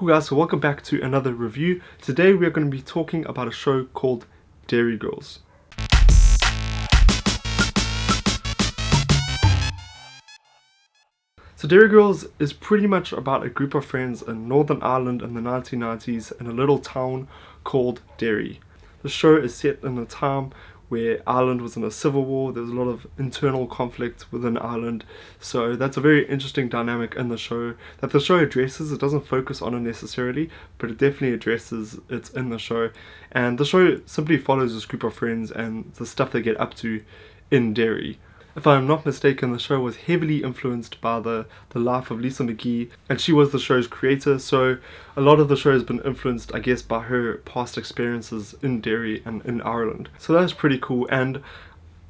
Cool guys, so welcome back to another review. Today we are going to be talking about a show called Derry Girls. So Derry Girls is pretty much about a group of friends in Northern Ireland in the 1990s in a little town called Derry. The show is set in a time where Ireland was in a civil war. There was a lot of internal conflict within Ireland, so that's a very interesting dynamic in the show that the show addresses. It doesn't focus on it necessarily, but it definitely addresses it in the show, and the show simply follows this group of friends and the stuff they get up to in Derry. If I'm not mistaken, the show was heavily influenced by the life of Lisa McGee, and she was the show's creator, so a lot of the show has been influenced, I guess, by her past experiences in Derry and in Ireland. So that's pretty cool, and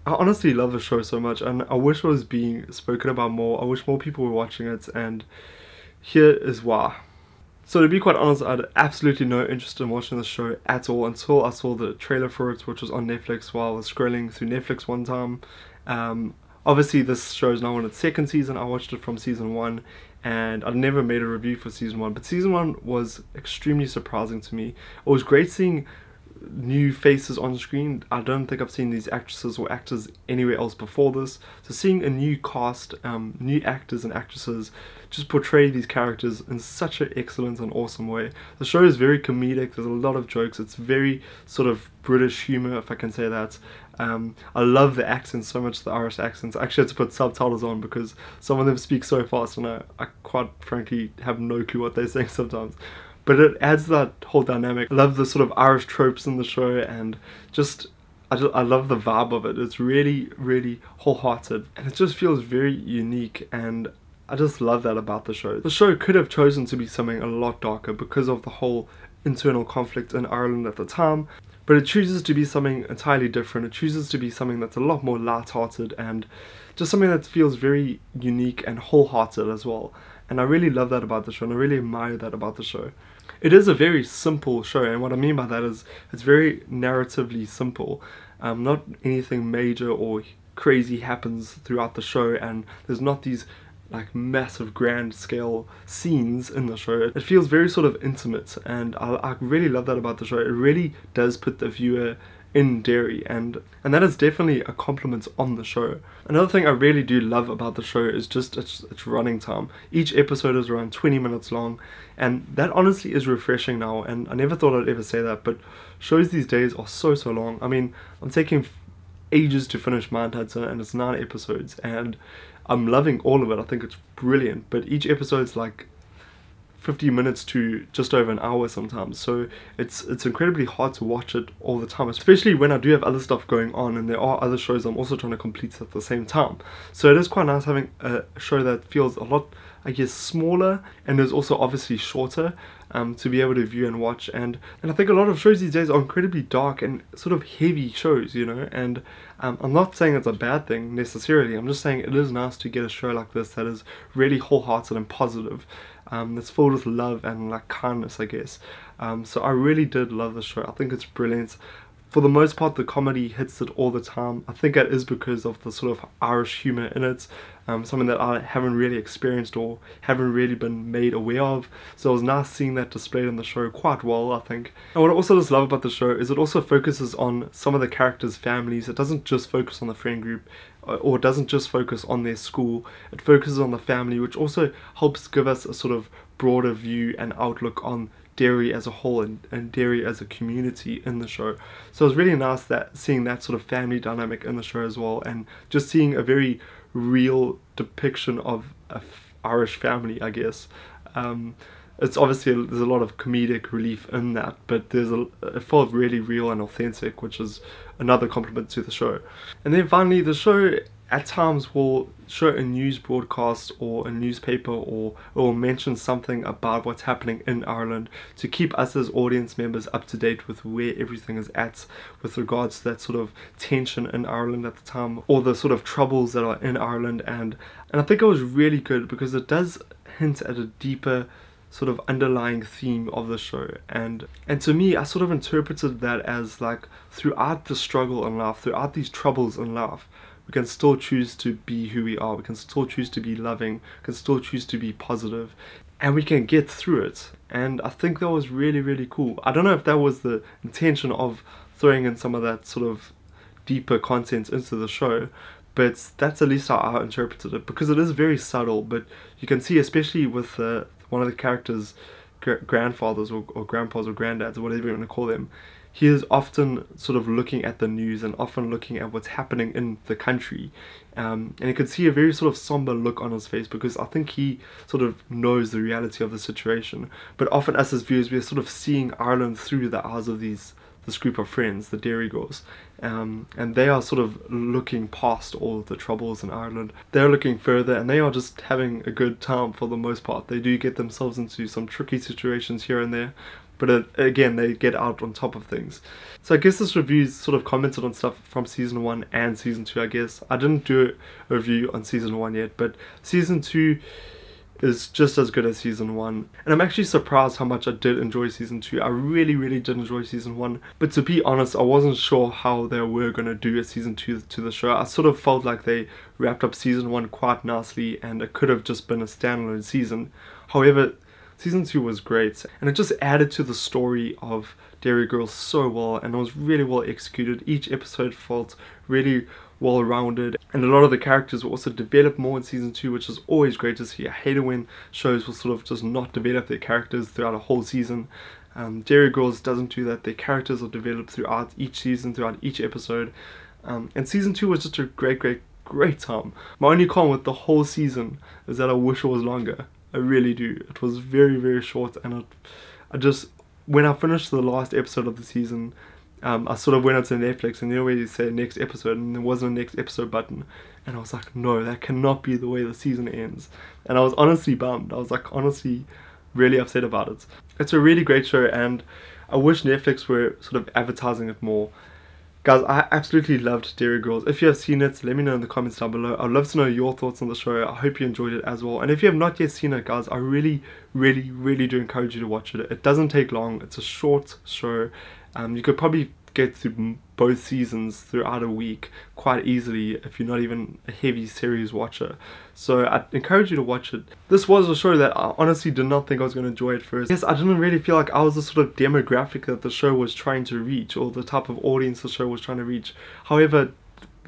I honestly love the show so much, and I wish it was being spoken about more. I wish more people were watching it, and here is why. So to be quite honest, I had absolutely no interest in watching the show at all until I saw the trailer for it, which was on Netflix while I was scrolling through Netflix one time. Obviously this show is now on its second season. I watched it from season 1 and I've never made a review for season 1, but season 1 was extremely surprising to me. It was great seeing new faces on screen. I don't think I've seen these actresses or actors anywhere else before this, so seeing a new cast, new actors and actresses just portray these characters in such an excellent and awesome way. The show is very comedic, there's a lot of jokes, it's very sort of British humour, if I can say that. I love the accents so much, the Irish accents. I actually had to put subtitles on because some of them speak so fast and I quite frankly have no clue what they're saying sometimes. But it adds that whole dynamic. I love the sort of Irish tropes in the show, and I love the vibe of it. It's really, really wholehearted, and it just feels very unique, and I just love that about the show. The show could have chosen to be something a lot darker because of the whole internal conflict in Ireland at the time, but it chooses to be something entirely different. It chooses to be something that's a lot more light-hearted and just something that feels very unique and wholehearted as well. And I really love that about the show, and I really admire that about the show. It is a very simple show, and what I mean by that is it's very narratively simple. Not anything major or crazy happens throughout the show, and there's not these like massive grand scale scenes in the show. It feels very sort of intimate, and I really love that about the show. It really does put the viewer in Derry, and that is definitely a compliment on the show. Another thing I really do love about the show is just its running time. Each episode is around 20 minutes long, and that honestly is refreshing now, and I never thought I'd ever say that, but shows these days are so long. I mean, I'm taking ages to finish Mindhunter, and it's 9 episodes, and I'm loving all of it. I think it's brilliant, but each episode's like 50 minutes to just over an hour sometimes, so it's incredibly hard to watch it all the time, especially when I do have other stuff going on and there are other shows I'm also trying to complete at the same time. So it is quite nice having a show that feels a lot, I guess, smaller, and is also obviously shorter, to be able to view and watch. And I think a lot of shows these days are incredibly dark and sort of heavy shows, you know, and I'm not saying it's a bad thing necessarily. I'm just saying it is nice to get a show like this that is really wholehearted and positive, that's filled with love and like kindness, I guess. So I really did love the show. I think it's brilliant. For the most part, the comedy hits it all the time. I think that is because of the sort of Irish humour in it, something that I haven't really experienced or haven't really been made aware of. So it was nice seeing that displayed in the show quite well, I think. And what I also just love about the show is it also focuses on some of the characters' families. It doesn't just focus on the friend group, or it doesn't just focus on their school. It focuses on the family, which also helps give us a sort of broader view and outlook on Derry as a whole and Derry as a community in the show. So it was really nice that seeing that sort of family dynamic in the show as well, and just seeing a very real depiction of a Irish family, I guess. It's obviously there's a lot of comedic relief in that, but it felt really real and authentic, which is another compliment to the show. And then finally, the show at times will show a news broadcast or a newspaper, or it will mention something about what's happening in Ireland to keep us as audience members up to date with where everything is at with regards to that sort of tension in Ireland at the time, or the sort of troubles that are in Ireland. And I think it was really good because it does hint at a deeper sort of underlying theme of the show, and to me, I sort of interpreted that as like throughout the struggle in life, throughout these troubles in life, we can still choose to be who we are, we can still choose to be loving, we can still choose to be positive, and we can get through it. And I think that was really, really cool. I don't know if that was the intention of throwing in some of that sort of deeper content into the show, but that's at least how I interpreted it, because it is very subtle, but you can see, especially with one of the characters' grandfathers or grandpas or granddads or whatever you want to call them, he is often sort of looking at the news and often looking at what's happening in the country, and you could see a very sort of somber look on his face, because I think he sort of knows the reality of the situation. But often as his viewers, we're sort of seeing Ireland through the eyes of this group of friends, the Derry Girls, and they are sort of looking past all of the troubles in Ireland. They're looking further, and they are just having a good time for the most part. They do get themselves into some tricky situations here and there, but again, they get out on top of things. So I guess this review sort of commented on stuff from season 1 and season 2, I guess. I didn't do a review on season 1 yet, but season 2 is just as good as season 1, and I'm actually surprised how much I did enjoy season 2. I really did enjoy season 1, but to be honest, I wasn't sure how they were going to do a season 2 to the show. I sort of felt like they wrapped up season 1 quite nicely, and it could have just been a standalone season. However, season 2 was great, and it just added to the story of Derry Girls so well, and it was really well executed. Each episode felt really well rounded, and a lot of the characters were also developed more in season 2, which is always great to see. I hate it when shows will sort of just not develop their characters throughout a whole season. Derry Girls doesn't do that. Their characters are developed throughout each season, throughout each episode, and season 2 was just a great time. My only con with the whole season is that I wish it was longer. I really do. It was very short, and I just, when I finished the last episode of the season, I sort of went onto Netflix, and you know where you say next episode, and there wasn't a next episode button, and I was like, no, that cannot be the way the season ends. And I was honestly bummed. I was like honestly really upset about it. It's a really great show, and I wish Netflix were sort of advertising it more. Guys, I absolutely loved Derry Girls. If you have seen it, let me know in the comments down below. I'd love to know your thoughts on the show. I hope you enjoyed it as well. And if you have not yet seen it, guys, I really do encourage you to watch it. It doesn't take long. It's a short show. You could probably get through both seasons throughout a week quite easily if you're not even a heavy series watcher. So I encourage you to watch it. This was a show that I honestly did not think I was going to enjoy at first. Yes, I didn't really feel like I was the sort of demographic that the show was trying to reach, or the type of audience the show was trying to reach. However,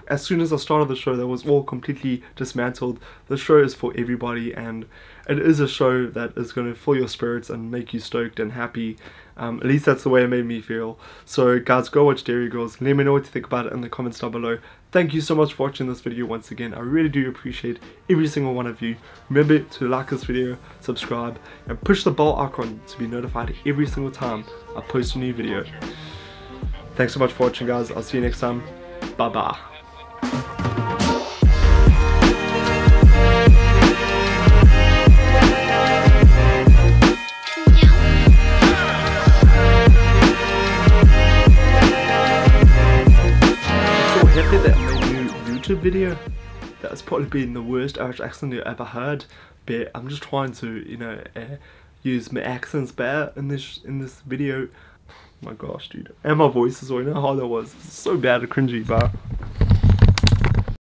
as soon as I started the show, that was all completely dismantled. The show is for everybody, and it is a show that is going to fill your spirits and make you stoked and happy. At least that's the way it made me feel. So guys, go watch Derry Girls. Let me know what you think about it in the comments down below. Thank you so much for watching this video once again. I really do appreciate every single one of you. Remember to like this video, subscribe, and push the bell icon to be notified every single time I post a new video. Thanks so much for watching, guys. I'll see you next time. Bye bye. That my new YouTube video, that's probably been the worst Irish accent you ever heard, but I'm just trying to, you know, use my accents better in this video. Oh my gosh, dude, and my voice as well. You know how that was? It's so bad and cringy, but